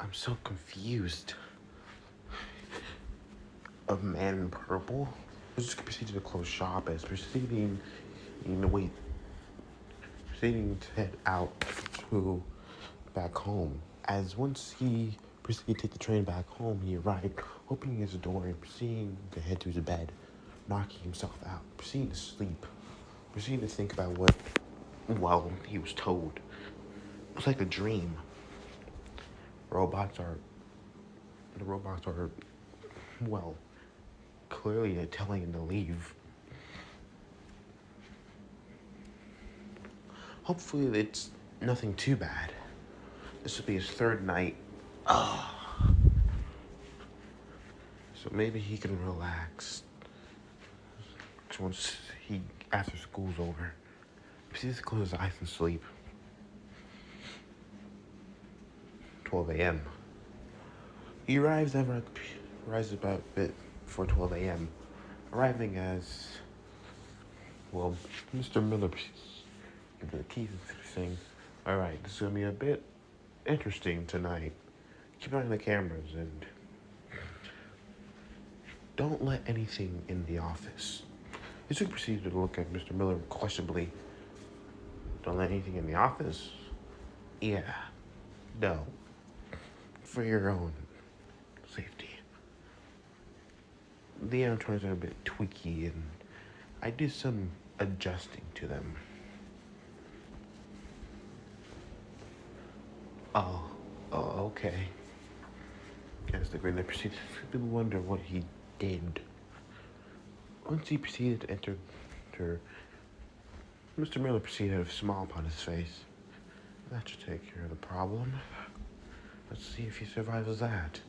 I'm so confused. A man in purple? I just proceeded to close shop as proceeding to head out to back home. As once he proceeded to take the train back home, he arrived, opening his door and proceeding to head to his bed, knocking himself out, proceeding to sleep, proceeding to think about what, well, he was told. It was like a dream. Robots are, the robots are, well, clearly telling him to leave. Hopefully it's nothing too bad. This will be his third night. So maybe he can relax. Once after school's over. He needs to close his eyes and sleep. 12 a.m. He arrives about a bit before 12 a.m. Arriving as, well, Mr. Miller gives the keys and saying, "Alright, this is going to be a bit interesting tonight. Keep an eye on the cameras and don't let anything in the office." He soon proceeded to look at Mr. Miller questionably. "Don't let anything in the office?" "Yeah. No. For your own safety. The animatronics are a bit tweaky and I did some adjusting to them." Oh, okay. As the grin proceeded to wonder what he did. Once he proceeded to enter, Mr. Miller proceeded to have a smile upon his face. That should take care of the problem. Let's see if he survives that.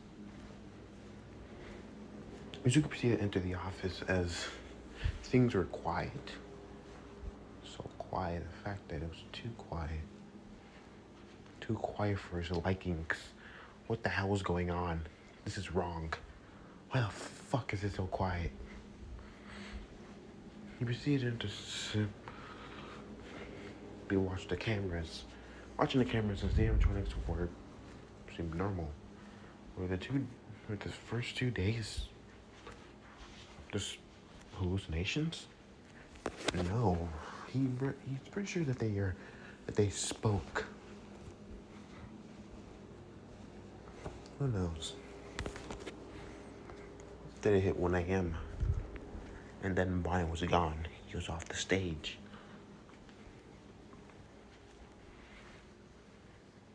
Mizuki proceeded to enter the office as things were quiet. So quiet, the fact that it was too quiet. Too quiet for his liking. What the hell was going on? This is wrong. Why the fuck is it so quiet? He proceeded to watch the cameras. Watching the cameras as the animatronics were seemed normal. Were the first 2 days just hallucinations? No, he's pretty sure that they spoke. Who knows? Then it hit 1 a.m. and then Brian was gone. He was off the stage.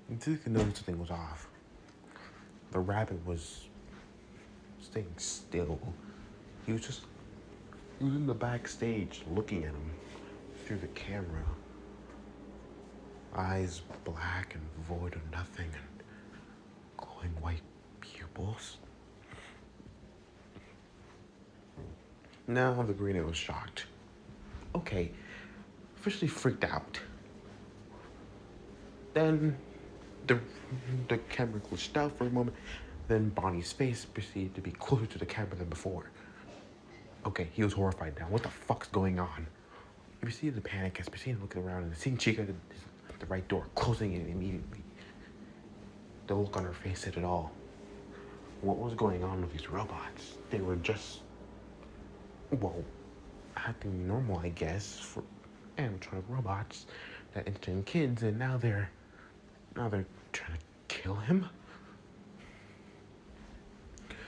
Until you could notice something was off. The rabbit was staying still. He was in the backstage looking at him through the camera. Eyes black and void of nothing and glowing white pupils. Now the greener was shocked. Okay, officially freaked out. Then the camera glitched out for a moment. Then Bonnie's face proceeded to be closer to the camera than before. Okay, he was horrified now. What the fuck's going on? He proceeded to panic as proceeded looking around and seeing Chica at the right door, closing it immediately. The look on her face said it all. What was going on with these robots? They were just, well, acting normal, I guess, for animatronic robots that entertain kids, and now they're trying to kill him?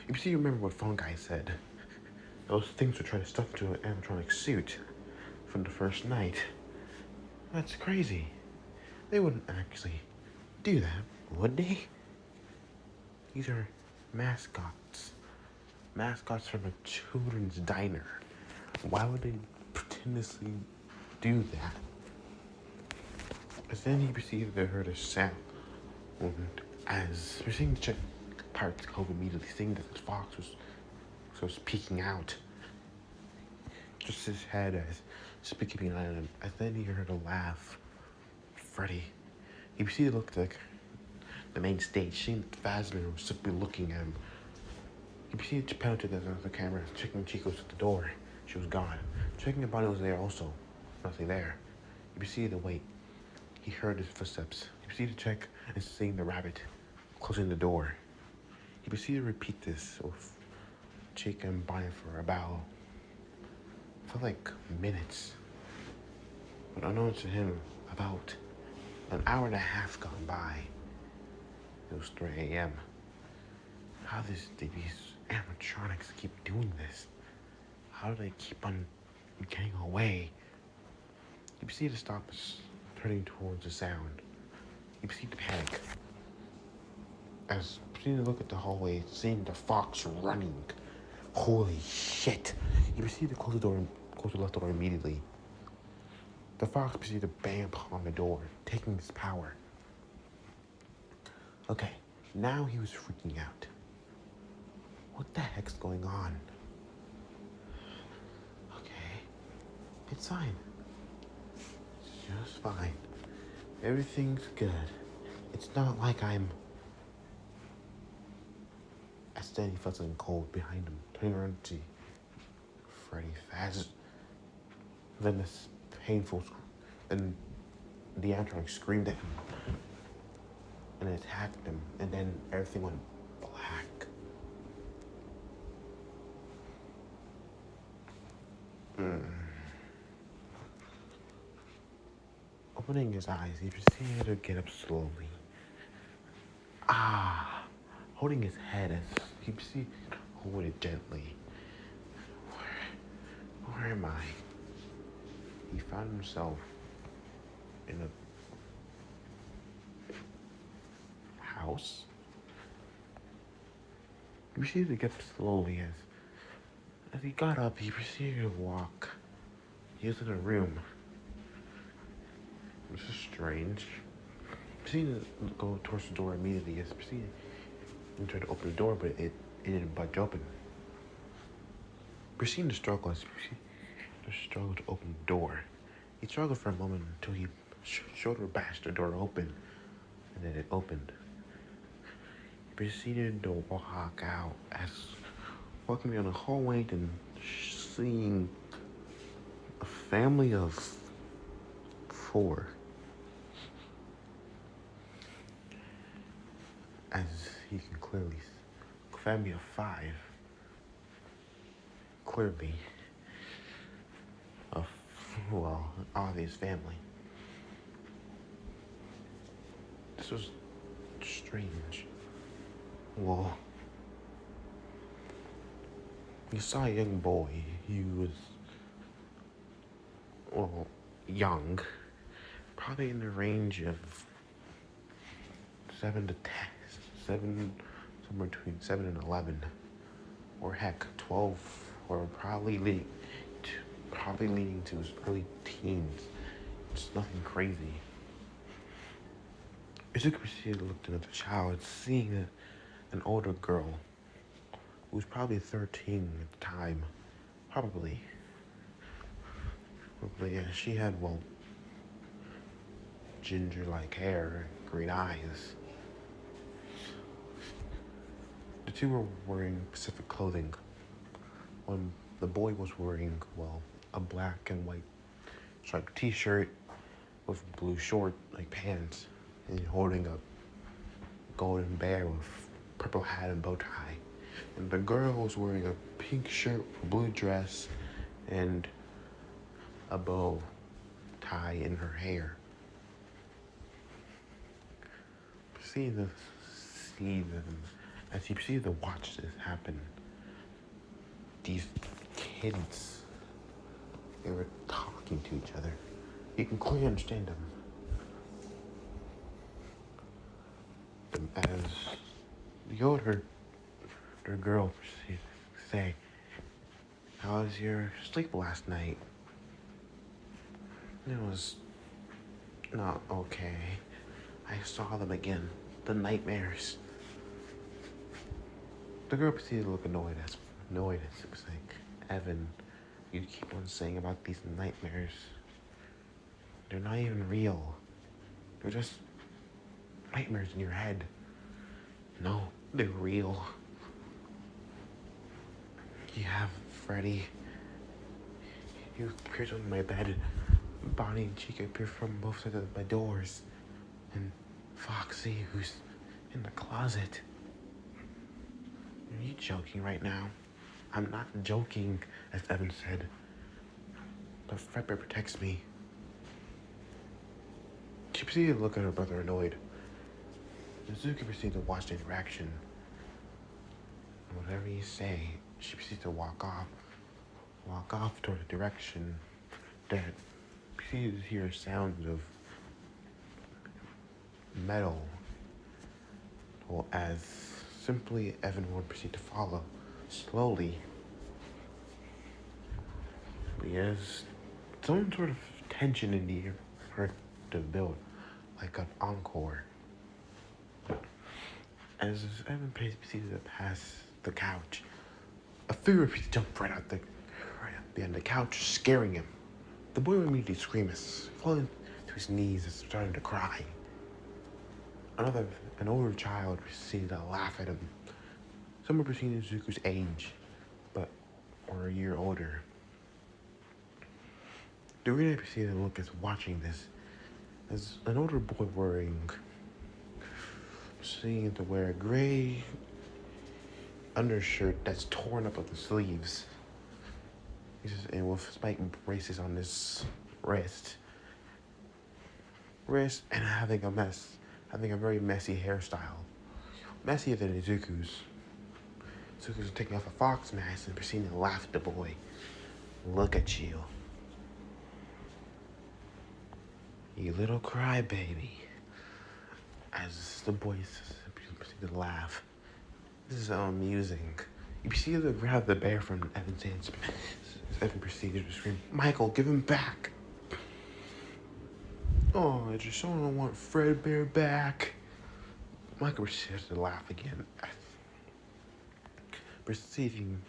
You remember what Phone Guy said. Those things were trying to stuff into an animatronic suit from the first night. That's crazy. They wouldn't actually do that, would they? These are mascots. Mascots from a children's diner. Why would they pretendiously do that? As then he proceeded to hear a sound. And as proceeding to check Pirate's Cove immediately, seeing that the fox was peeking out. Just his head as keeping an eye on him. As then he heard a laugh. Freddy. He proceeded to look at the main stage, seeing that Fazbear was simply looking at him. He proceeded to penetrate the camera, checking Chico's at the door. She was gone. Checking if Bonnie was there also. Nothing there. He proceeded to wait. He heard his footsteps. He proceeded to check and seeing the rabbit closing the door. He proceeded to repeat this with Jake and Bonnie for about, felt like minutes. But unknown to him, about an hour and a half gone by. It was 3 a.m. How did these animatronics keep doing this? How do they keep on getting away? He proceeded to stop us, turning towards the sound. He proceeded to panic. As he proceeded to look at the hallway, seeing the fox running. Holy shit! He proceeded to close the door and close the left door immediately. The fox proceeded to bang upon the door, taking his power. Okay, now he was freaking out. What the heck's going on? Okay, it's fine. It's just fine. Everything's good. It's not like I'm... As Danny felt something cold behind him, turning around to see Freddy fast. Then this painful... And the animatronic screamed at him and attacked him, and then everything went black. Opening his eyes, he proceeded to get up slowly. Holding his head as he proceeded to hold it gently. Where am I? He found himself in a house. He proceeded to get up slowly as he got up, he proceeded to walk. He was in a room. This is strange. He proceeded to go towards the door immediately. He proceeded and tried to open the door, but it didn't budge open. Proceeding to struggle as he struggled to open the door. He struggled for a moment until he shoulder bashed the door open, and then it opened. He proceeded to walk out as walking down the hallway and seeing a family of 4. As you can clearly see, family of 5. Clearly, obvious family. This was strange. Well, you saw a young boy. He was, young. Probably in the range of 7 to 10. 7, somewhere between 7 and 11. Or heck, 12. Or probably leading to his early teens. It's nothing crazy. Izuku proceeded to look at another child, seeing an older girl who was probably 13 at the time. Probably, yeah. She had, ginger-like hair, green eyes. The two were wearing Pacific clothing. When the boy was wearing, a black and white striped t-shirt with blue short, pants, and holding a golden bear with purple hat and bow tie. And the girl was wearing a pink shirt, a blue dress, and a bow tie in her hair. Proceeded to see them, as he proceeded to watch this happen. These kids, they were talking to each other. You can clearly understand them. As the older girl proceeded to say, "How was your sleep last night?" It was not okay. I saw them again. The nightmares. The girl proceeded to look annoyed as it was like, "Evan, you keep on saying about these nightmares. They're not even real. They're just nightmares in your head." "No, they're real. You have Freddy. You appeared on my bed. Bonnie and Chica appeared from both sides of my doors. And Foxy, who's in the closet. Are you joking right now? I'm not joking, as Evan said. But Fredbear protects me. She proceeded to look at her brother annoyed. Mizuki proceeded to watch the interaction. And whatever you say, she proceeded to walk off toward a direction that proceeded to hear sounds of metal. Well, as simply Evan would proceed to follow, slowly. But yes, some sort of tension in the air for to build, like an encore. As Evan proceeded to pass the couch, a figure jumped right out behind the couch, scaring him. The boy immediately screamed, falling to his knees and starting to cry. An older child proceeded to laugh at him. Someone between Izuku's age, but or a year older. Dorina proceeded to look as watching this, as an older boy seeing to wear a gray undershirt that's torn up at the sleeves. And with spike braces on his wrist, and having a very messy hairstyle, messier than Izuku's. Izuku's taking off a fox mask and proceeding to laugh at the boy. Look at you, you little crybaby. As the boy proceeded to laugh. This is so amusing. You proceeded to grab the bear from Evan's hands. Evan proceeded to scream, "Michael, give him back!" Oh, I just don't want Fredbear back. Michael proceeded to laugh again, proceeding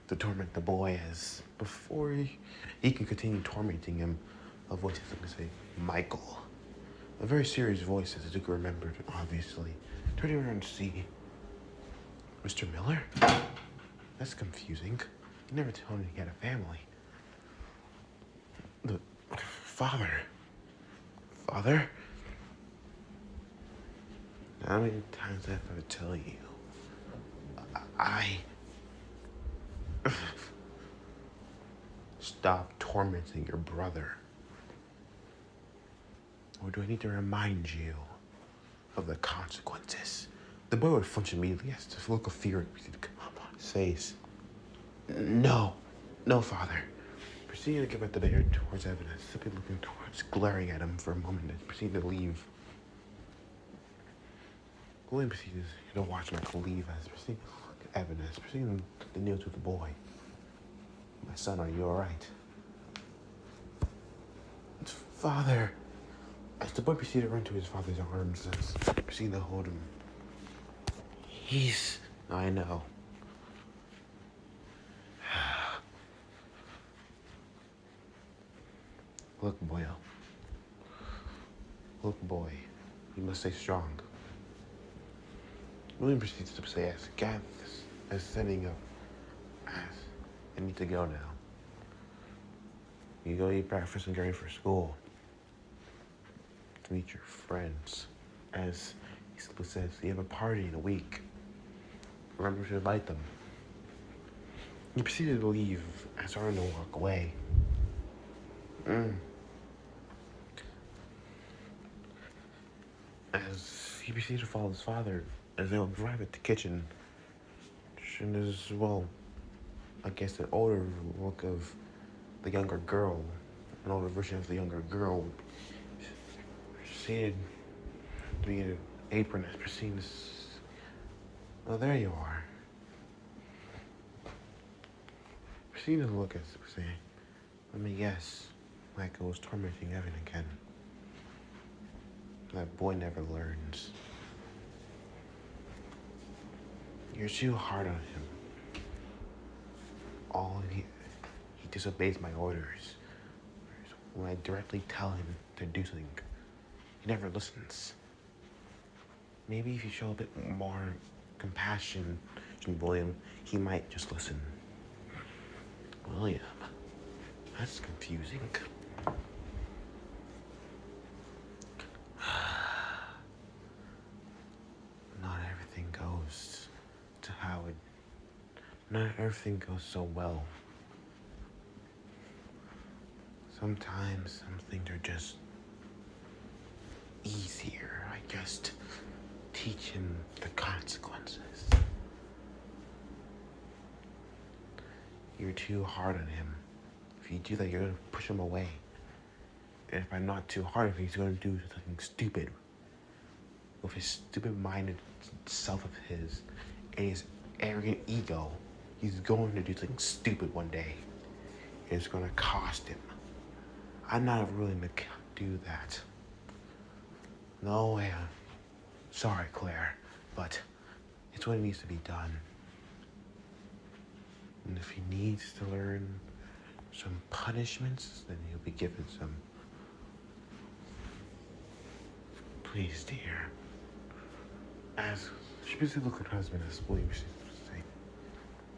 to torment the boy as before he can continue tormenting him, a voice is going to say, "Michael." A very serious voice, as Izuku remembered, obviously. Turning around to see Mr. Miller? That's confusing. He never told me he had a family. The father? Father? How many times have I to tell you? I stop tormenting your brother. Or do I need to remind you of the consequences? The boy would flinch immediately as the look of fear proceeded to come upon his face. No, father. Proceeding to give up the bear towards Evan, simply looking towards, glaring at him for a moment, and proceeded to leave. William proceeded to watch Michael leave as proceeding to look at Evan as proceeding to kneel to the boy. "My son, are you alright?" "Father." As the boy proceeded to run to his father's arms, and proceeded to hold him. I know. Look, boyo. Look, boy. You must stay strong. William proceeds to say, as Gath is setting up, I need to go now. You go eat breakfast and get ready for school. To meet your friends. As he simply says, you have a party in a week. Remember to invite them. He proceeded to leave as starting to walk away. As he proceeded to follow his father, as they will arrive at the kitchen, and as well, I guess an older look of the younger girl, an older version of the younger girl, proceeded to be an apron as proceeding to. Oh, there you are. Proceeded to look as saying, let me guess, Michael was tormenting Evan again. That boy never learns. You're too hard on him. He disobeys my orders. When I directly tell him to do something, he never listens. Maybe if you show a bit more compassion to William, he might just listen. William? That's confusing. to how not everything goes so well. Sometimes some things are just easier. I just teach him the consequences. You're too hard on him. If you do that, you're gonna push him away. And if I'm not too hard, he's gonna do something stupid. With his stupid-minded self of his and his arrogant ego, he's going to do something stupid one day. It's gonna cost him. I'm not willing to do that. No way. Sorry, Claire, but it's what needs to be done. And if he needs to learn some punishments, then he'll be given some. Please, dear. As she basically looked at her husband as William was saying,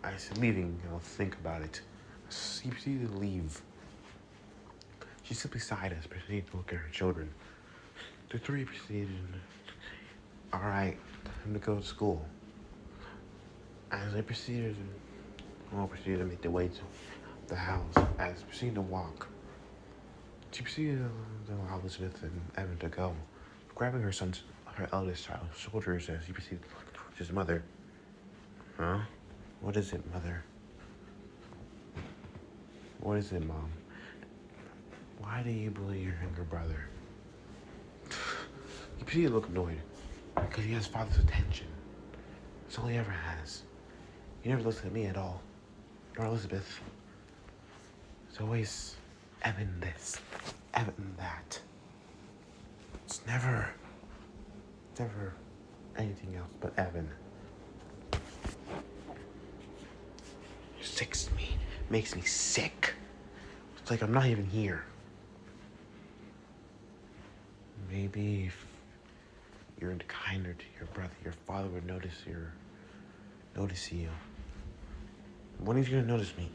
I said, leaving, I'll think about it. She proceeded to leave. She simply sighed as proceeded to look at her children. The three proceeded, all right, time to go to school. As they proceeded to make their way to the house, as they proceeded to walk, she proceeded to allow Elizabeth and Evan to go, grabbing her eldest child's shoulders as he proceeded to look towards his mother. Huh? What is it, Mother? What is it, Mom? Why do you bully your younger brother? He proceeded to look annoyed because he has father's attention. That's all he ever has. He never looks at me at all, nor Elizabeth. It's always Evan this, Evan that. It's never anything else but Evan. It sicks me, makes me sick. It's like I'm not even here. Maybe if you're kinder to your brother, your father would notice you. When is he gonna notice me?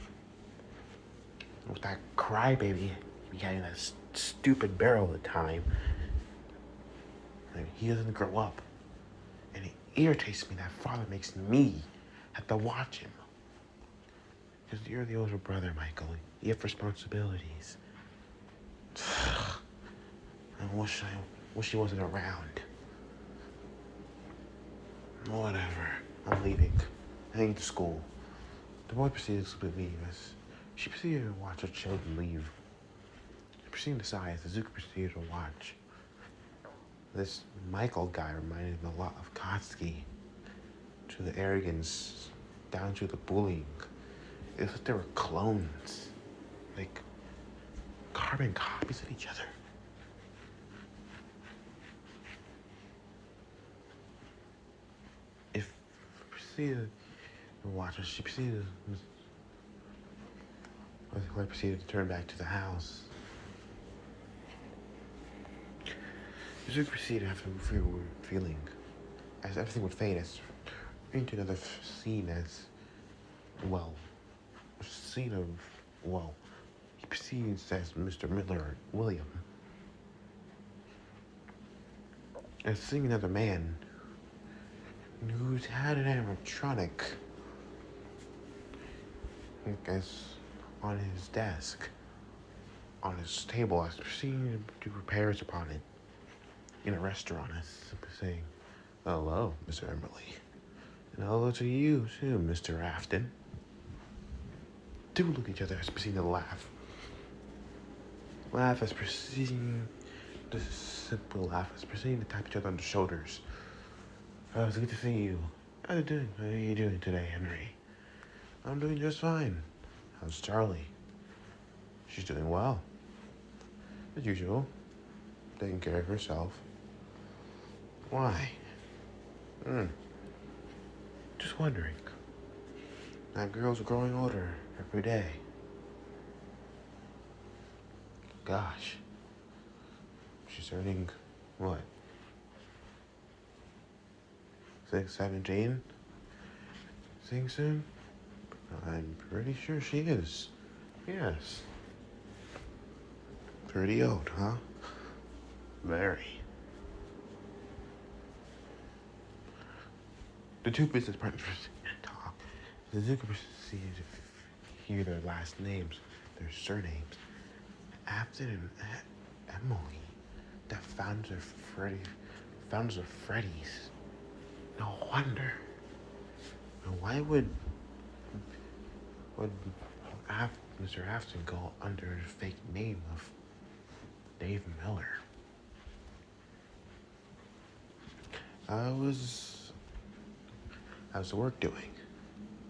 With that crybaby behind that stupid barrel all the time. He doesn't grow up. And it irritates me that father makes me have to watch him. Because you're the older brother, Michael. You have responsibilities. I wish he wasn't around. Whatever. I'm leaving. Heading to school. The boy proceeded to leave as she proceeded to watch her children leave. She proceeded to sigh as Azuka proceeded to watch. This Michael guy reminded me a lot of Kotsky. To the arrogance, down to the bullying. It was like they were clones. Like carbon copies of each other. If proceeded to watch her, she proceeded to turn back to the house. Zuko proceeded to have a weird feeling, as everything would fade, as into another scene he proceeds as Mr. Miller, William, as seeing another man who's had an animatronic, as on his desk, on his table, as proceeding to do repairs upon it. In a restaurant, as simply saying, hello, Mr. Emberley. And hello to you, too, Mr. Afton. Two look at each other as proceeding to laugh. Laugh as proceeding, just simple laugh as proceeding to tap each other on the shoulders. Oh, it's good to see you. How are you doing today, Henry? I'm doing just fine. How's Charlie? She's doing well. As usual. Taking care of herself. Why? Just wondering. That girl's growing older every day. Gosh. She's turning, what? 17? Think soon? I'm pretty sure she is. Yes. Pretty old, huh? Very. The two business partners Suzuki proceeded to hear their last names, their surnames. Afton and Emily, the founders of Freddy's. No wonder. Now why would Mr. Afton go under the fake name of Dave Miller? How's the work doing?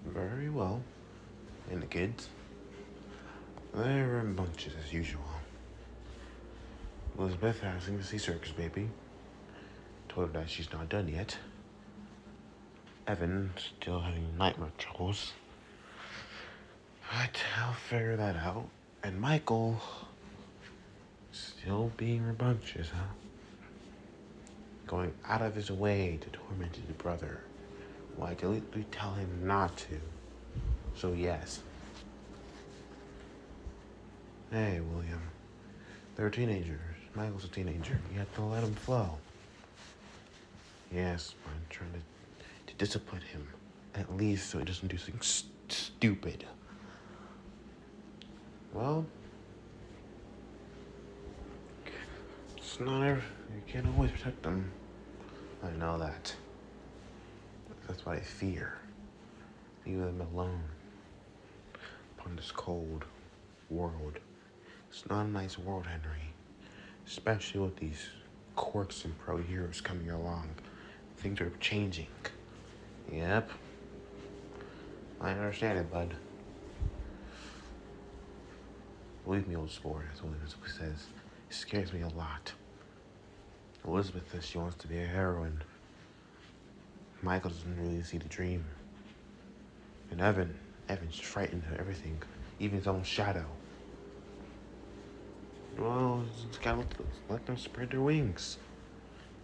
Very well. And the kids? They're in bunches as usual. Elizabeth asking to see Circus Baby. Told her that she's not done yet. Evan still having nightmare troubles. But I'll figure that out. And Michael still being rambunctious, huh? Going out of his way to torment his brother. Well, I can literally tell him not to. So yes. Hey, William. They're teenagers. Michael's a teenager. You have to let him flow. Yes, I'm trying to discipline him. At least so he doesn't do something stupid. Well, it's not you can't always protect them. I know that. That's what I fear. Leave them alone upon this cold world. It's not a nice world, Henry. Especially with these quirks and pro heroes coming along. Things are changing. Yep. I understand it, bud. Believe me, old sport, as Elizabeth says. It scares me a lot. Elizabeth says she wants to be a heroine. Michael doesn't really see the dream. And Evan's frightened of everything, even his own shadow. Well, just gotta let them spread their wings.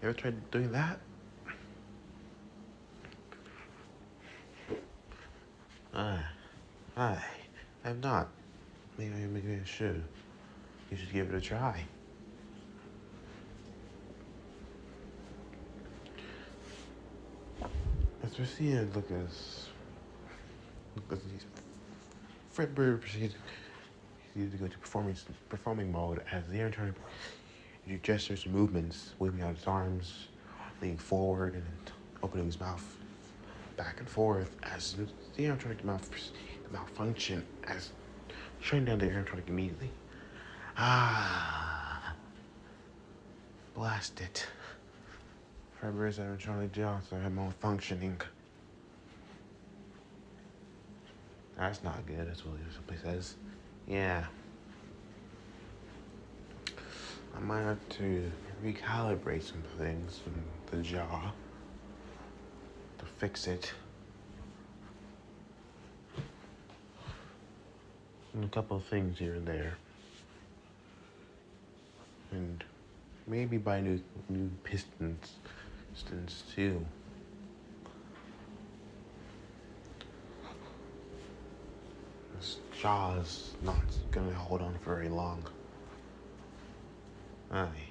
Ever tried doing that? I have not. Maybe I should. You should give it a try. As proceeded, Lucas, Fredbeard proceeded to go to performing mode as the intern do gestures and movements, waving out his arms, leaning forward and opening his mouth back and forth as the animatronic malfunction as shutting down the animatronic immediately. Blast it. Fredbeard's animatronic jaws are malfunctioning. That's not good, that's what he simply says. Yeah. I might have to recalibrate some things in the jaw to fix it. And a couple of things here and there. And maybe buy new pistons too. This jaw's not gonna hold on for very long. Aye.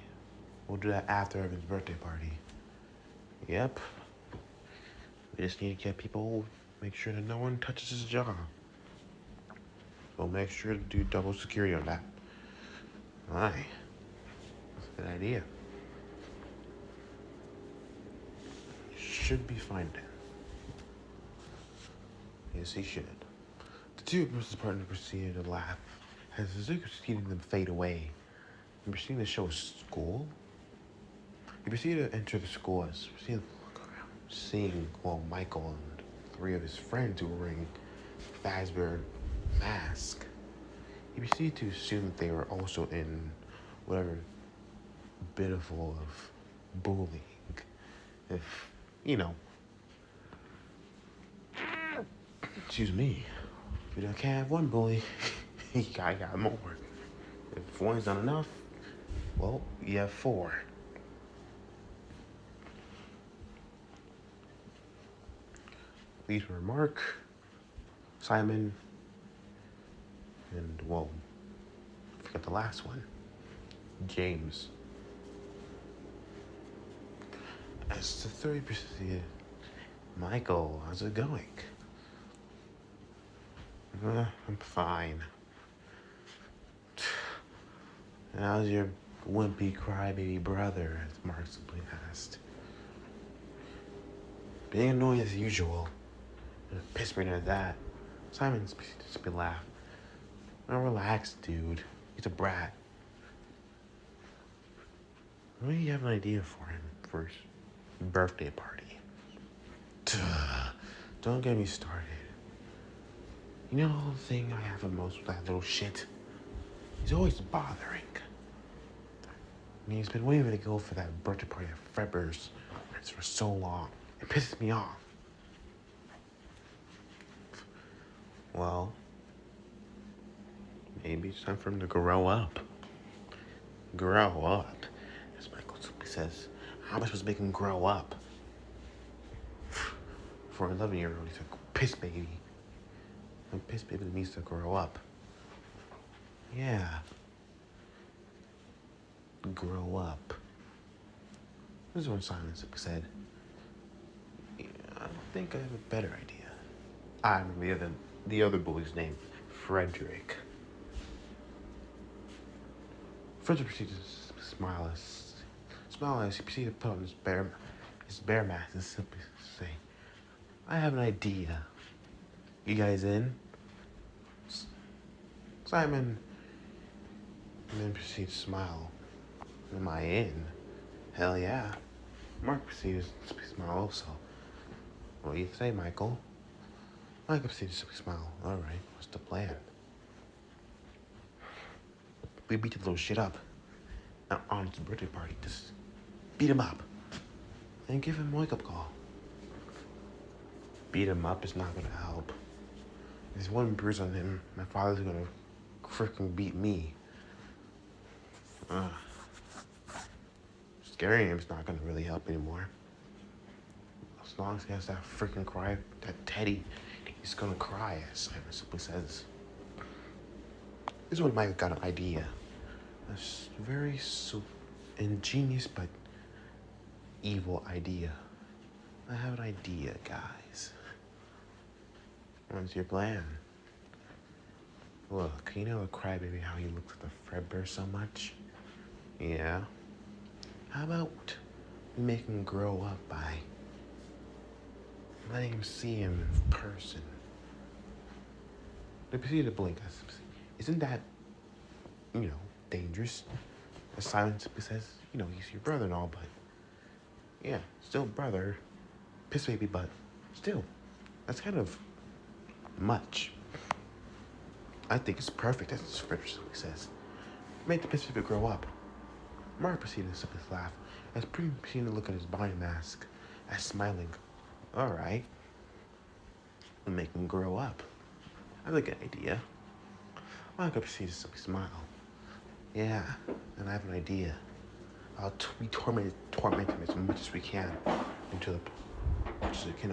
We'll do that after Evan's birthday party. Yep. We just need to get people, make sure that no one touches his jaw. So make sure to do double security on that. Aye. That's a good idea. Should be fine then. Yes, he should. The two of Mrs. Partner proceeded to laugh as Suzuki proceeded them fade away. You proceeded to show school? You proceeded to enter the school as proceeded to look around, seeing, Michael and 3 of his friends who were wearing Fazbear mask. He proceeded to assume that they were also in whatever bit of bullying. If, excuse me, if you can't have one bully, you got more. If one's not enough, well, you have 4. These were Mark, Simon, and, I forgot the last one, James. As the 3 proceeded, Michael, how's it going? I'm fine. How's your wimpy crybaby brother? As Mark simply asked. Being annoying as usual. And it pissed me at that. Simon simply laughed. Now relax, dude. He's a brat. Maybe you have an idea for him for his birthday party. Don't get me started. You know the thing I have the most with that little shit? He's always bothering. I mean, he's been waiting to go for that birthday party at Fredbear's for so long. It pisses me off. Well, maybe it's time for him to grow up. Grow up. As Michael simply says, how am I supposed to make him grow up? For an 11-year-old, he's a piss baby. A piss baby needs to grow up. Yeah. Grow up. This is when Simon simply said, yeah, I think I have a better idea. I remember the other bully's name, Frederick. Frederick proceeded to smile as he proceeded to put on his bear mask and simply say, I have an idea. You guys in? Simon and then proceeded to smile. Am I in? Hell yeah. Mark proceeded to smile also. What do you say, Michael? Michael proceeded to smile. Alright, what's the plan? We beat the little shit up. Now on to the birthday party. Just beat him up. And give him a wake-up call. Beat him up is not gonna help. There's one bruise on him. My father's gonna freaking beat me. Scaring him's not gonna really help anymore. As long as he has that freaking cry, that Teddy, he's gonna cry, as Simon simply says. This is when Mike got an idea. A very ingenious but evil idea. I have an idea, guys. What's your plan? Look, you know a crybaby how he looks at the Fredbear so much? Yeah. How about we make him grow up by letting him see him in person? They proceeded to blink. Isn't that, dangerous? As Simon simply says, he's your brother and all, but yeah, still brother. Piss baby, but still, that's kind of much. I think it's perfect, as Frederick says. Make the piss baby grow up. Mark proceeded to simply laugh, as Prim proceeded to look at his body mask, as smiling. Alright. We'll make him grow up. I have a good idea. Michael proceeded to simply smile. Yeah, and I have an idea. We torment him as much as we can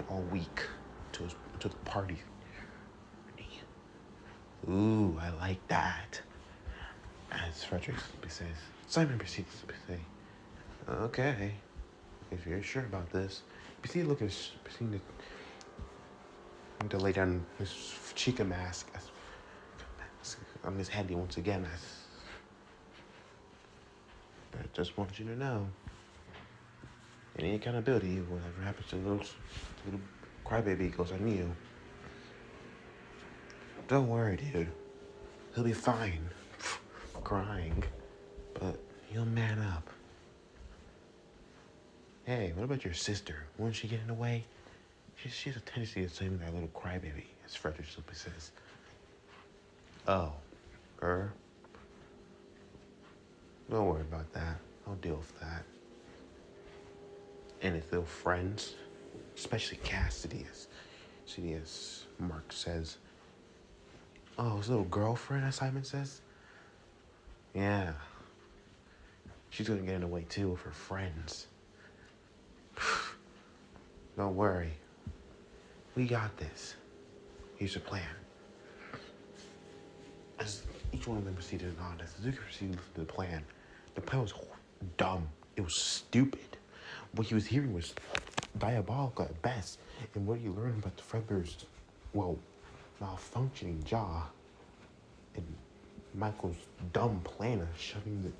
all week until the party. Ooh, I like that. As Frederick simply says, Simon proceeds to say, okay, if you're sure about this. Proceeded to lay down his Chica mask on his head once again. I just want you to know, any accountability, whatever happens to little crybaby goes on you. Don't worry, dude. He'll be fine. Crying. But he'll man up. Hey, what about your sister? Won't she get in the way? She has a tendency to say that little crybaby, as Frederick simply says. Oh, her? Don't worry about that. I'll deal with that. And his little friends, especially Cassidy, as Mark says. Oh, his little girlfriend, as Simon says? Yeah. She's gonna get in the way too of her friends. Don't worry. We got this. Here's the plan. As each one of them proceeded on, as Zuko proceeded to the plan was dumb. It was stupid. What he was hearing was diabolical at best. And what he learned about the Fredbear's, malfunctioning jaw and Michael's dumb plan of shoving the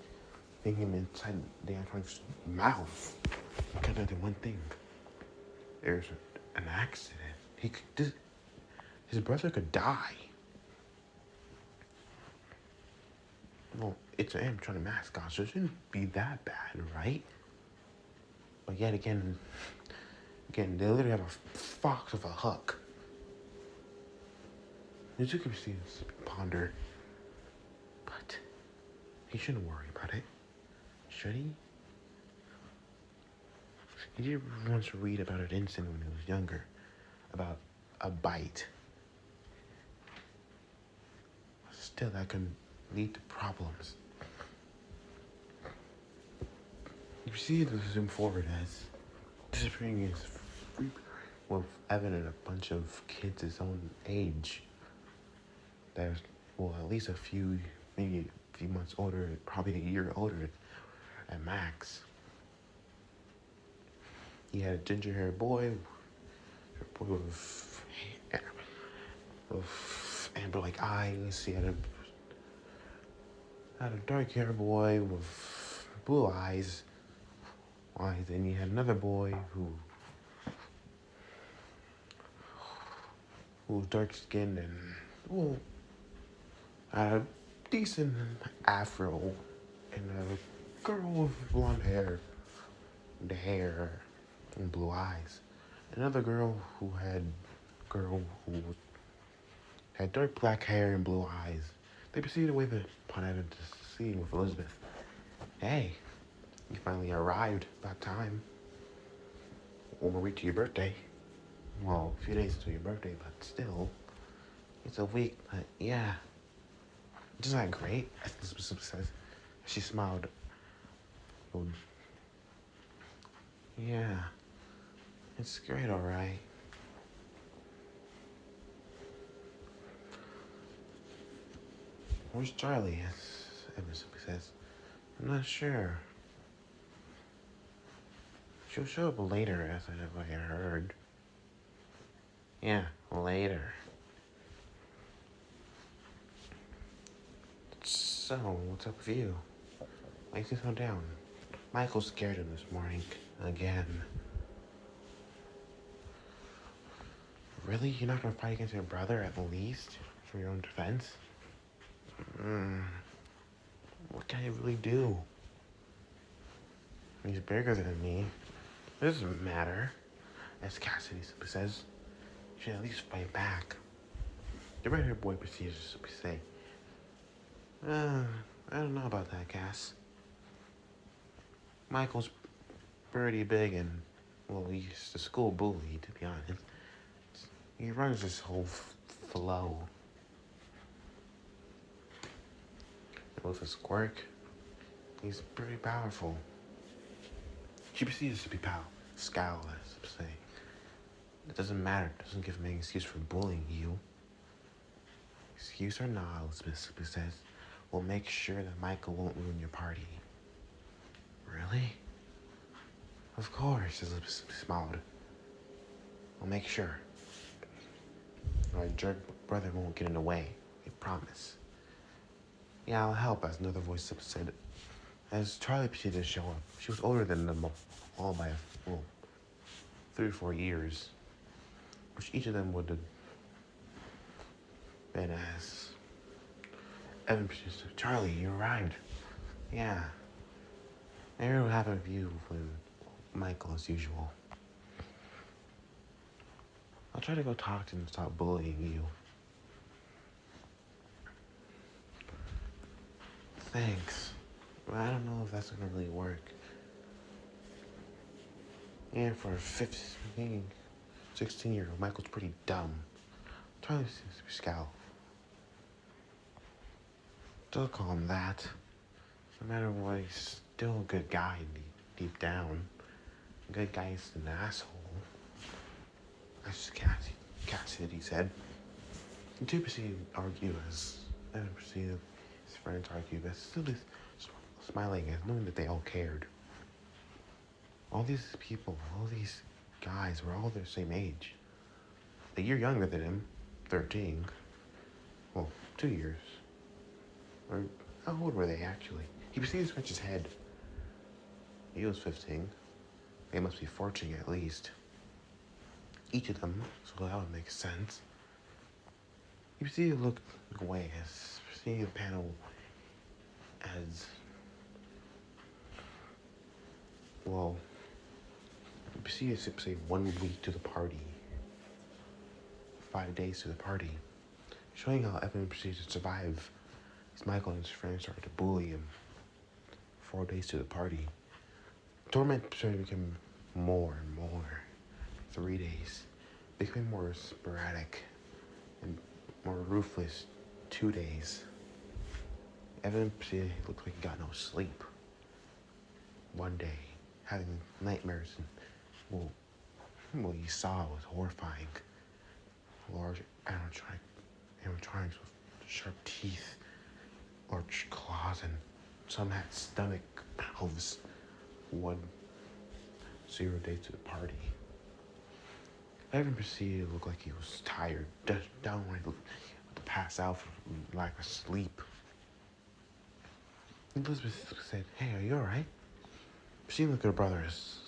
thing inside the animatronic's mouth. Kind of the one thing. There's an accident. His brother could die. Well, it's an animatronic mascot, so it shouldn't be that bad, right? But yet again, they literally have a fox with a hook. As you can see, it's ponder. But he shouldn't worry about it, should he? He did once read about an incident when he was younger, about a bite. Still, that can lead to problems. You see the zoom forward as disappearing is with Evan and a bunch of kids his own age. There's, well, at least maybe a few months older, probably a year older at max. He had a ginger-haired boy with amber-like eyes. He had a dark-haired boy with blue eyes. Then he had another boy who was dark-skinned and, well, had a decent afro, and a girl with blonde hair, and blue eyes. Another girl who had dark black hair and blue eyes. They proceeded away upon having to see with Elizabeth. Hey, you finally arrived about time. Almost week to your birthday. Well, a few days until your birthday, but still. It's a week, but yeah. Isn't that great? As Elizabeth says. She smiled. Oh, yeah. It's great, alright. Where's Charlie? As Elizabeth says. I'm not sure. She'll show up later, as I heard. Yeah, later. So, what's up with you? Why is he so down? Michael scared him this morning. Again. Really? You're not gonna fight against your brother at least? For your own defense? What can I really do? He's bigger than me. It doesn't matter. As Cassidy says, you should at least fight back. The red-haired boy proceeds to say, I don't know about that, Cass. Michael's pretty big and, well, he's the school bully, to be honest. He runs this whole flow. With his quirk, he's pretty powerful. She proceeds to be scowl, as I say. It doesn't matter. It doesn't give him any excuse for bullying you. Excuse or not, Elizabeth says, we'll make sure that Michael won't ruin your party. Really? Of course, Elizabeth smiled. We'll make sure. Our jerk brother won't get in the way. I promise. Yeah, I'll help, as another voice said. As Charlie proceeded to show up, she was older than them all by 3 or 4 years, which each of them would have been as Evan proceeded to, Charlie, you arrived. Yeah. I heard what happened with you when Michael, as usual. I'll try to go talk to him and stop bullying you. Thanks. But I don't know if that's gonna really work. Yeah, for a 15, 16-year-old, Michael's pretty dumb. Charlie seems to be scowl. Don't call him that. No matter what, he's still a good guy deep down. A good guy is an asshole. That's just Cassidy said. The two proceeded to argue as Evan proceeded his friends argue, but still smiling as knowing that they all cared. All these people, all these guys were all their same age. A year younger than him. 13. Well, 2 years. Or how old were they actually? He proceeded to scratch his head. He was 15. They must be 14 at least. Each of them, so that would make sense. He proceeded to look away as seeing the panel as well. He proceeded to say 1 week to the party. 5 days to the party. Showing how Evan proceeded to survive as Michael and his friends started to bully him. 4 days to the party. Torment started to become more and more. 3 days. Becoming more sporadic and more ruthless. 2 days. Evan proceeded to look like he got no sleep. 1 day, having nightmares and what he saw was horrifying. Large animatronics with sharp teeth, large claws, and some had stomach valves. 0 days to the party. Evan proceeded to look like he was tired, downright to pass out from lack of sleep. Elizabeth said, "Hey, are you alright?" She looked at her brother as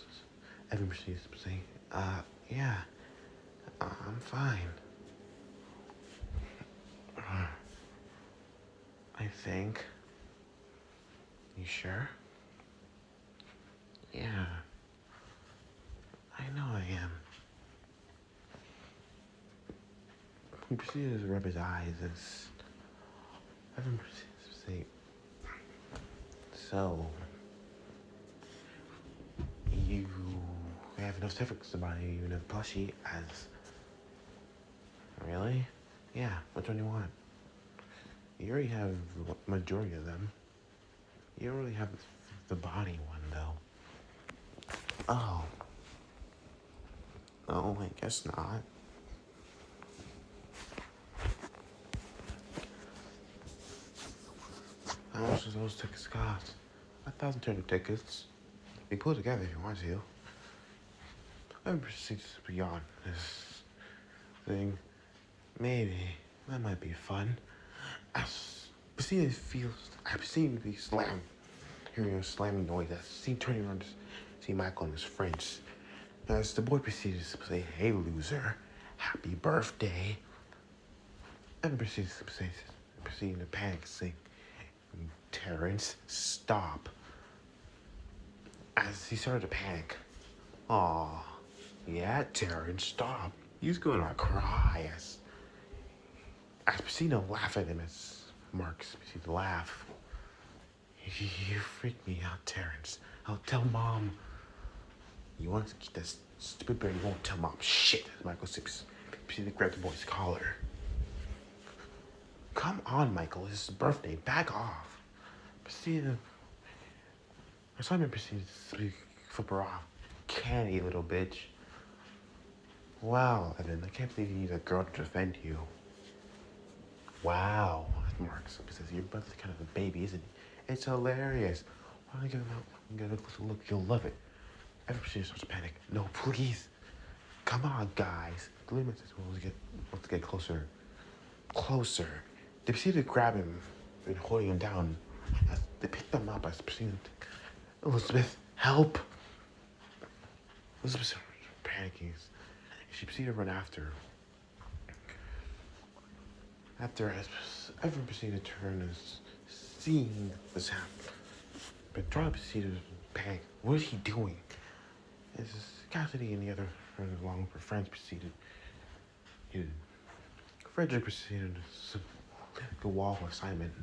Evan proceeded to say, yeah, I'm fine. I think. You sure? Yeah. I know I am. He proceeded to rub his eyes as Evan proceeded to say, so, you have no certificates about you, even a plushie as... Really? Yeah, which one do you want? You already have the majority of them. You don't really have the body one, though. Oh. No, I guess not. How much does those tickets cost? 1,000 turn tickets. We pull it together if you want to. I'm proceeding to beyond this thing. Maybe that might be fun. I proceeded to be slammed. Hearing a slamming noise. I see turning around to see Michael and his friends. As the boy proceeded to say, "Hey loser, happy birthday." And proceeded to panic, saying, "Terrence, stop." As he started to panic, "Aw, yeah, Terrence, stop. He's gonna cry." I proceeded to laugh at him as Marks proceeded to laugh. "You freaked me out, Terrence. I'll tell Mom." "You want to keep that stupid bear, you won't tell Mom shit." As Michael proceeded to grab the boy's collar. "Come on, Michael, it's his birthday. Back off." Simon proceeded to flip her off. "Candy, little bitch." "Wow, Evan, I can't believe you need a girl to defend you." "Wow," Marks says, "your brother's kind of a baby, isn't he? It's hilarious. Why don't you give him a closer look? You'll love it." Everybody starts to panic. "No, please. Come on, guys." The limit says, let's get closer. Closer. They proceeded to grab him and holding him down. As they picked him up, I proceeded to, "Elizabeth, help." Elizabeth started panicking. She proceeded to run after. After everyone proceeded to turn as seeing this happen. But Charlie proceeded to panic. What is he doing? As Cassidy and the other friends, along with her friends, proceeded. Frederick proceeded to the wall with Simon.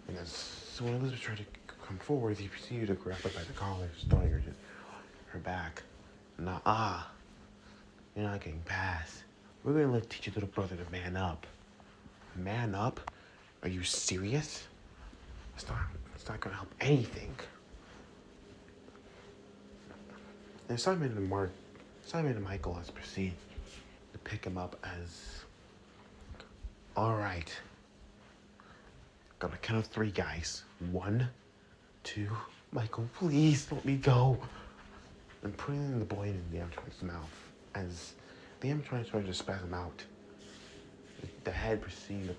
And so when Elizabeth tried to come forward, he proceeded to grab her by the collar, throwing her to her back. "Nah, you're not getting past. We're gonna teach your little brother to man up." "Man up? Are you serious? It's not gonna help anything." And Simon and Michael has proceeded to pick him up as, "All right. Gonna count of 3, guys. 1, 2, Michael, please let me go." And putting the boy in the animatronic's mouth as the animatronic started to spasm out. The head proceeding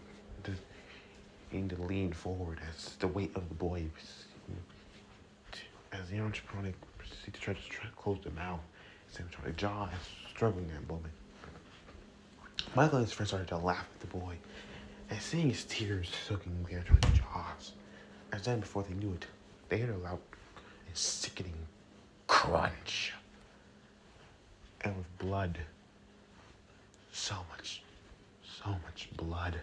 to lean forward as the weight of the boy, as the animatronic proceeded to try to close the mouth. His animatronic jaw is struggling at the moment. Michael and his friend started to laugh at the boy, and seeing his tears soaking the animatronic's jaws. As then, before they knew it, they heard a loud and sickening crunch. And with blood, so much blood.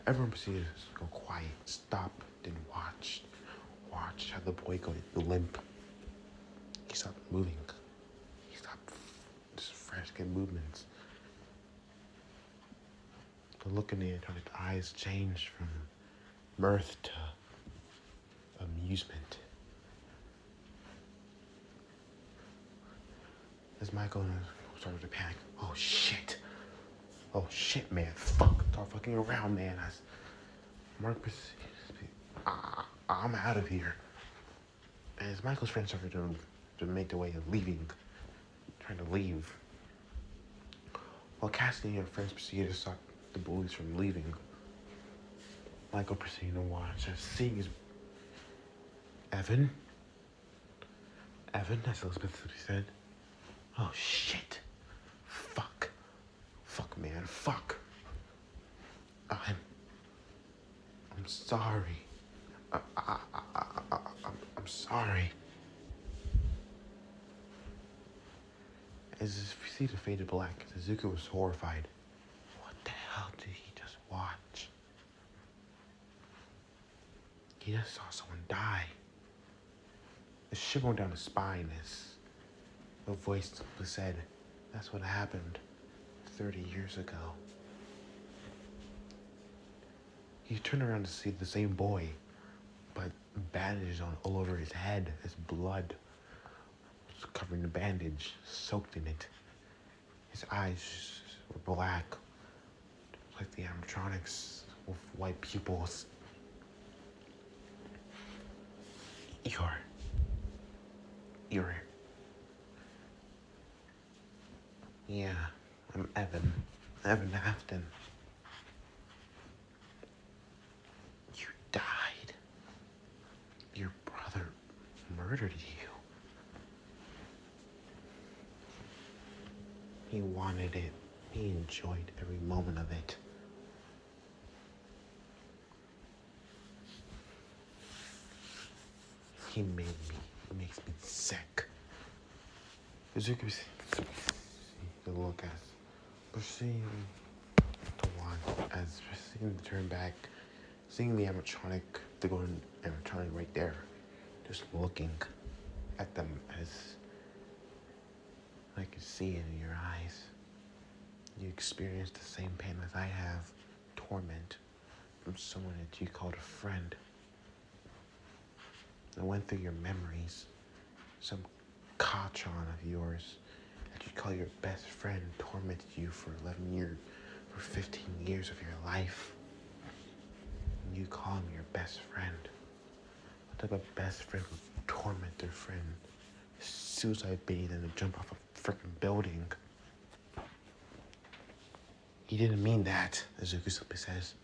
Everyone proceeded to go quiet, stopped, and watched. Watched how the boy go limp. He stopped moving. He stopped just fresh skin movements. The look in the animatronic's eyes changed from mirth to amusement. As Michael started to panic, oh shit, man, fuck, start fucking around, man. As Mark proceeded, I'm out of here. And as Michael's friends started to make their way of leaving, trying to leave, while Cassidy and her friends proceeded to stop the bullies from leaving, Michael proceeded to watch as seeing his Evan, as Elizabeth said, oh shit, fuck, man, fuck. I'm sorry. I'm sorry. As his proceeded to fade to black, Suzuki was horrified. What the hell did he just watch? He just saw someone die. The shiver went down his spine as a voice said, that's what happened 30 years ago. He turned around to see the same boy, but bandages all over his head. His blood was covering the bandage, soaked in it. His eyes were black, like the animatronics with white pupils. You're... Yeah, I'm Evan Afton. You died. Your brother murdered you. He wanted it. He enjoyed every moment of it. He makes me sick. Suzuki was the look as proceeding to watch, as proceeding to turn back, seeing the animatronic, the golden animatronic right there, just looking at them as I could see it in your eyes. You experienced the same pain as I have, torment from someone that you called a friend. I went through your memories. Some Katron of yours that you call your best friend tormented you for 15 years of your life. And you call him your best friend. What type of best friend would torment their friend? Suicide baiting them to jump off a freaking building. He didn't mean that, Azuki simply says.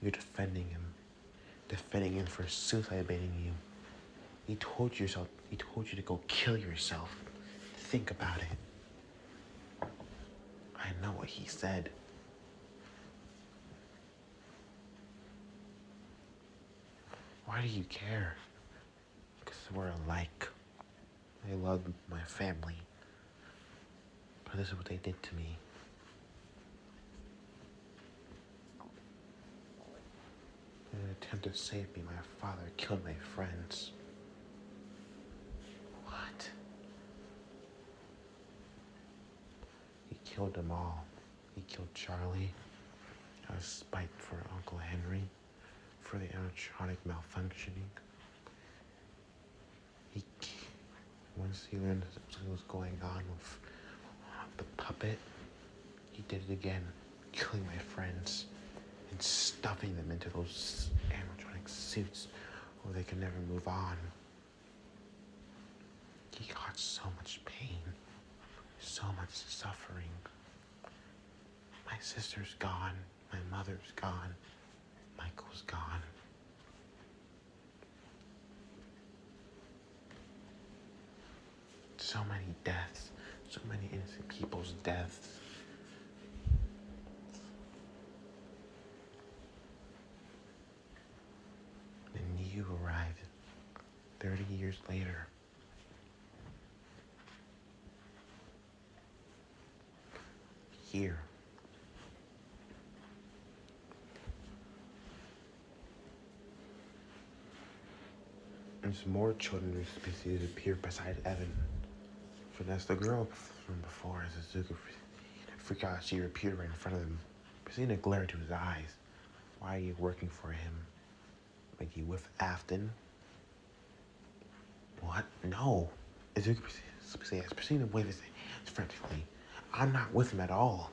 You're defending him for suicide baiting you. He told you to go kill yourself. Think about it. I know what he said. Why do you care? Because we're alike. I love my family. But this is what they did to me. In an attempt to save me, my father killed my friends. What? He killed them all. He killed Charlie out of spite for Uncle Henry, for the animatronic malfunctioning. Once he learned something was going on with the puppet, he did it again, killing my friends and stuffing them into those animatronic suits where they could never move on. He caused so much pain, so much suffering. My My sister's gone. My mother's gone. Michael's gone. So many deaths. So many innocent people's deaths. And you arrived 30 years later. Here. There's more children whose species appear beside Evan. Finesse, the girl from before, as Azuka forgot she appeared right in front of him. Priscilla glared into his eyes. Why are you working for him? Like you with Afton? What? No. Azuka says, Priscilla waved his hands frantically. I'm not with him at all.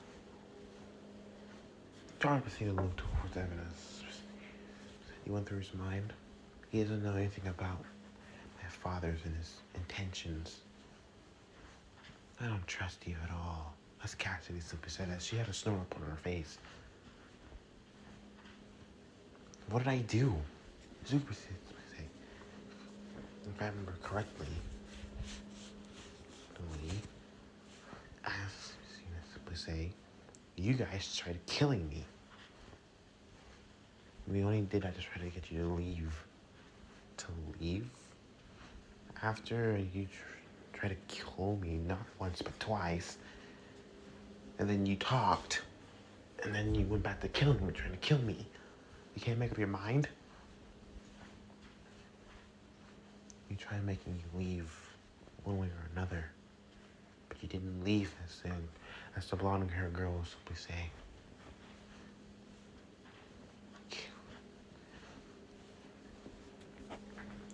Charlie Priscilla looked towards Evan as he went through his mind. He doesn't know anything about my father's and his intentions. I don't trust you at all, as Cassidy simply said as she had a snore up on her face. What did I do? Zuko said, if I remember correctly, as simply say, you guys tried killing me. We only did that to try to get you to leave. To leave? After you tried to kill me, not once but twice. And then you talked. And then you went back to killing me, trying to kill me. You can't make up your mind? You tried making me leave one way or another. But you didn't leave, as the blonde-haired girl will simply say.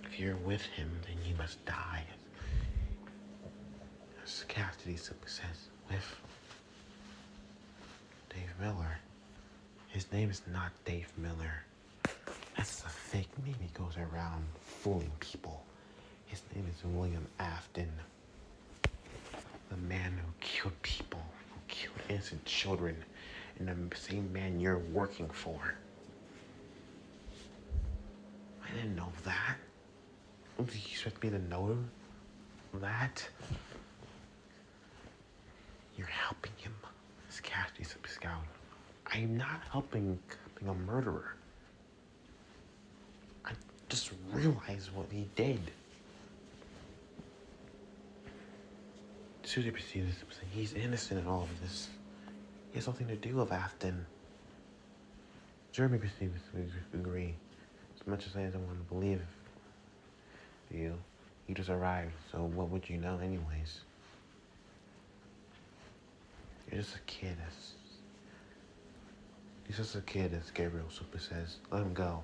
If you're with him, then you must die. As Cassidy simply says, with Dave Miller. His name is not Dave Miller. That's a fake name he goes around fooling people. His name is William Afton. The man who killed people, who killed innocent children, and the same man you're working for. I didn't know that. Do you expect me to know that? You're helping him, as Cassidy Scout. I'm not helping a murderer. I just realized what he did. Susie proceeded to say he's innocent in all of this. He has nothing to do with Afton. Jeremy proceeded to agree. As much as I don't want to believe you just arrived, so what would you know anyways? You're just a kid, he's just a kid, as Gabriel simply says. Let him go.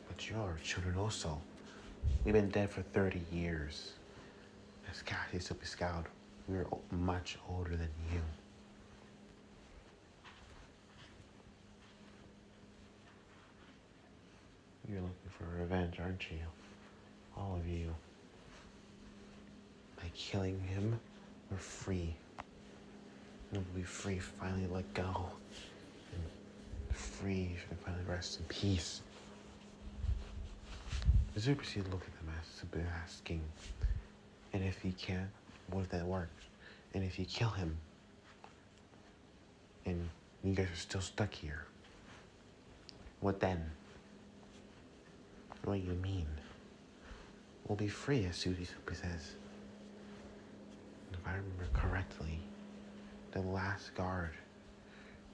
But you're children also. We've been dead for 30 years. As Cassie simply scowled, we're much older than you. You're looking for revenge, aren't you? All of you. By killing him, we're free. And we'll be free, finally let go. And free, and finally rest in peace. The Zoo proceeded to look at them as simply asking, and if he can't, what if that works? And if you kill him, and you guys are still stuck here, what then? What do you mean? We'll be free, as Susie simply says. And if I remember correctly, the last guard,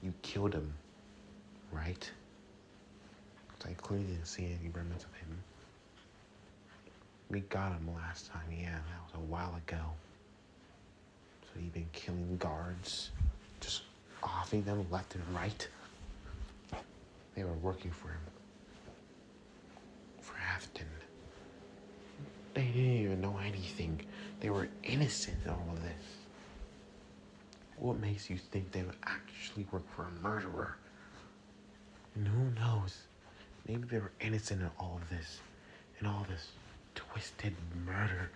you killed him, right? I clearly didn't see any remnants of him. We got him last time, yeah, that was a while ago. So you've been killing guards, just offing them left and right. They were working for him. For Afton. They didn't even know anything. They were innocent in all of this. What makes you think they would actually work for a murderer? And who knows? Maybe they were innocent in all of this. In all this twisted murder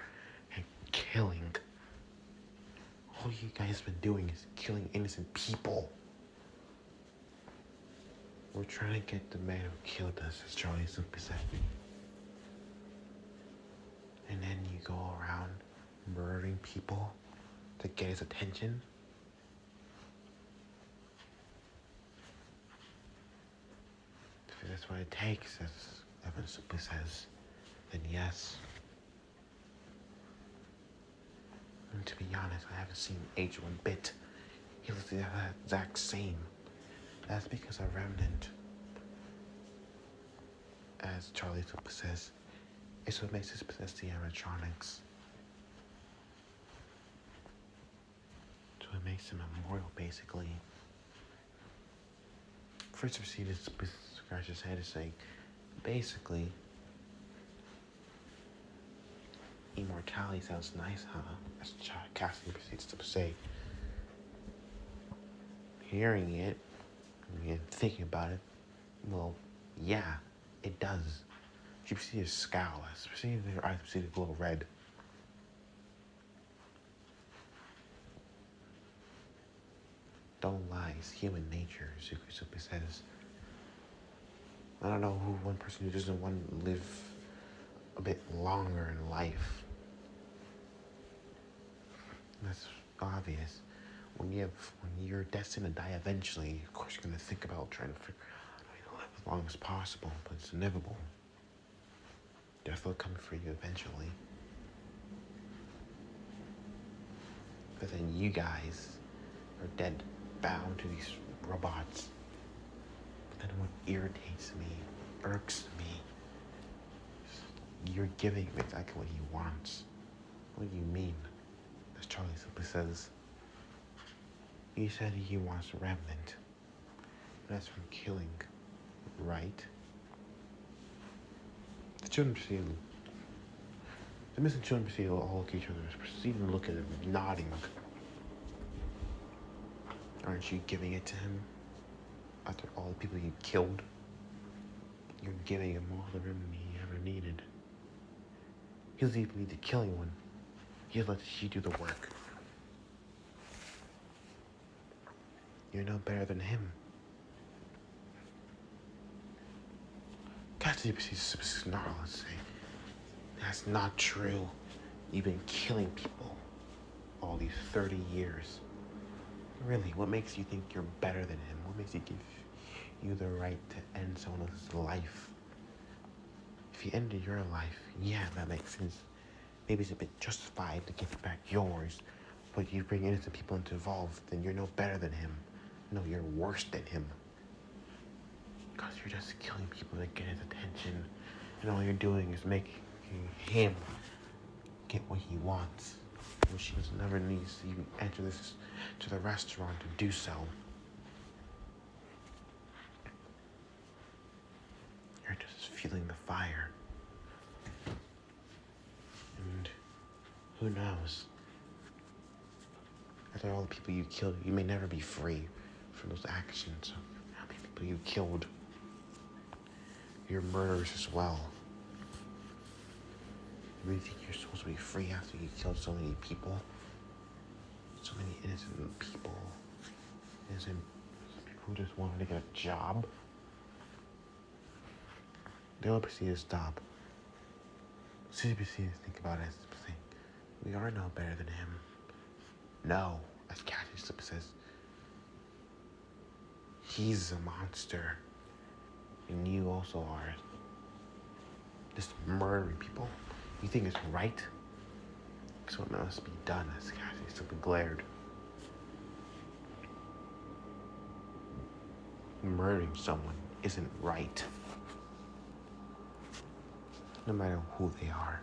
and killing. All you guys have been doing is killing innocent people. We're trying to get the man who killed us, as Charlie simply said. And then you go around murdering people to get his attention? If that's what it takes, as Evan simply says, then yes. And to be honest, I haven't seen H one bit. He looks the exact same. That's because a remnant, as Charlie simply says, is what makes us possess the animatronics. So it makes him immortal, basically. First we see this scratch his head is saying, basically, immortality sounds nice, huh? As Cassidy proceeds to say. Hearing it, and thinking about it, well, yeah, it does. You see his scowl, you see their eyes, you see the glow red. Don't lie, it's human nature, Zuko simply says. I don't know who one person who doesn't want to live a bit longer in life. That's obvious. When you're destined to die eventually, of course you're gonna think about trying to figure out how to live as long as possible, but it's inevitable. Death will come for you eventually. But then you guys are dead, bound to these robots. But then what irritates me, irks me, you're giving him exactly what he wants. What do you mean? As Charlie simply says, he said he wants a remnant. That's from killing, right? The children proceed. The missing children proceed to all look at each other, proceed and look at him, nodding. Aren't you giving it to him? After all the people you killed, you're giving him all the remedy he ever needed. He doesn't even need to kill anyone. He lets you do the work. You're no better than him. Cassidy proceeds to snarl and say, that's not true. You've been killing people all these 30 years. Really, what makes you think you're better than him? What makes you give you the right to end someone else's life? If you ended your life, yeah, that makes sense. Maybe it's a bit justified to get back yours, but you bring innocent people involved, then you're no better than him. No, you're worse than him. Because you're just killing people to get his attention, and all you're doing is making him get what he wants, which he never needs to even enter this to the restaurant to do so. You're just feeling the fire. And who knows? After all the people you killed, you may never be free from those actions of how many people you killed. You're murderers as well. You really think you're supposed to be free after you killed so many people? So many innocent people. Innocent people who just wanted to get a job? They all proceed to stop. Susie proceeds to think about it as saying, we are no better than him. No, as Cassie says, he's a monster. And you also are. Just murdering people. You think it's right? It's what must be done, as Cassie simply glared. Murdering someone isn't right. No matter who they are.